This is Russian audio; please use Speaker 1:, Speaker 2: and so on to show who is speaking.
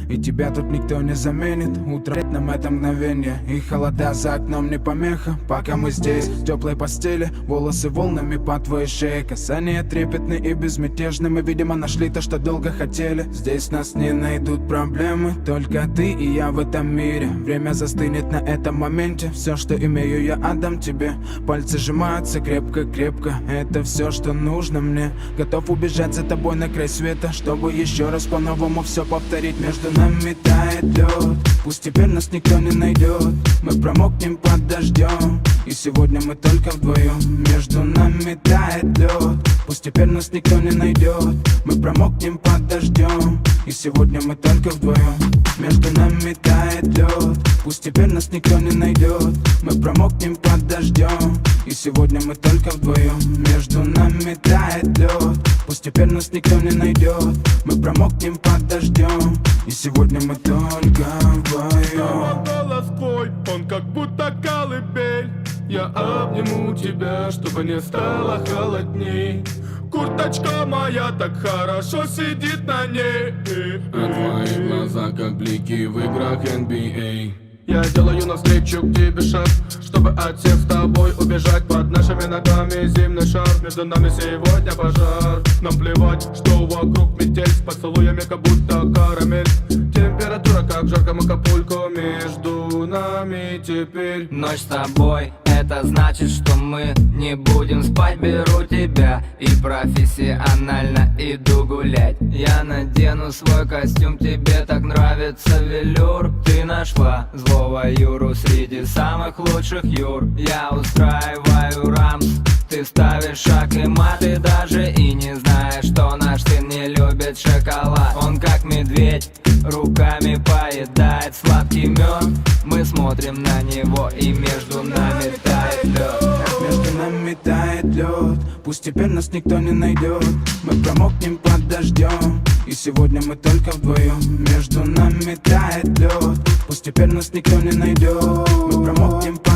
Speaker 1: И тебя тут никто не заменит. Утро нам это мгновение, и холода за окном не помеха. Пока мы здесь, в теплой постели, волосы волнами по твоей шее. Касания трепетны и безмятежны. Мы, видимо, нашли то, что долго хотели. Здесь нас не найдут проблемы, только ты и я в этом мире. Время застынет на этом моменте. Все, что имею, я отдам тебе. Пальцы сжимаются крепко-крепко. Это все, что нужно мне. Готов убежать за тобой на край света, чтобы еще раз по-новому все повторить. Между нами тает лед, пусть теперь нас никто не найдет. Мы промокнем под дождем, и сегодня мы только вдвоем. Между нами тает лед, пусть теперь нас никто не найдет. Мы промокнем под дождем, и сегодня мы только вдвоем. Между нами тает лед, пусть теперь нас никто не найдет. Мы промокнем под дождем, и сегодня мы только вдвоем. Между нами тает лед, пусть теперь нас никто не найдет. Мы промокнем под дождем, и сегодня мы только вдвоем.
Speaker 2: Голос твой, он как будто колыбель. Я обниму тебя, чтобы не стало холодней. Курточка моя так хорошо сидит на ней.
Speaker 3: А твои глаза как блики в играх NBA.
Speaker 2: Я делаю навстречу к тебе шаг, чтобы от всех с тобой убежать. Под нашими ногами зимний шар, между нами сегодня пожар. Нам плевать, что вокруг метель, с поцелуями как будто карамель. Температура как в жарком Акапулько, между нами теперь.
Speaker 4: Ночь с тобой, это значит, что мы не будем спать. Беру тебя и профессионально иду гулять. Я надену свой костюм, тебе так нравится велюр. Ты нашла злого Юру среди самых лучших Юр. Я устраиваю рамс, ты ставишь шаг и мат. Ты даже и не знаешь, что наш сын не любит шоколад. Он как медведь, руками поедает сладкий мед. Мы смотрим на него, и между нами тает лед.
Speaker 1: Между нами тает лед, пусть теперь нас никто не найдет. Мы промокнем под дождем, и сегодня мы только вдвоем. Между нами тает лед, пусть теперь нас никто не найдет. Мы промокнем под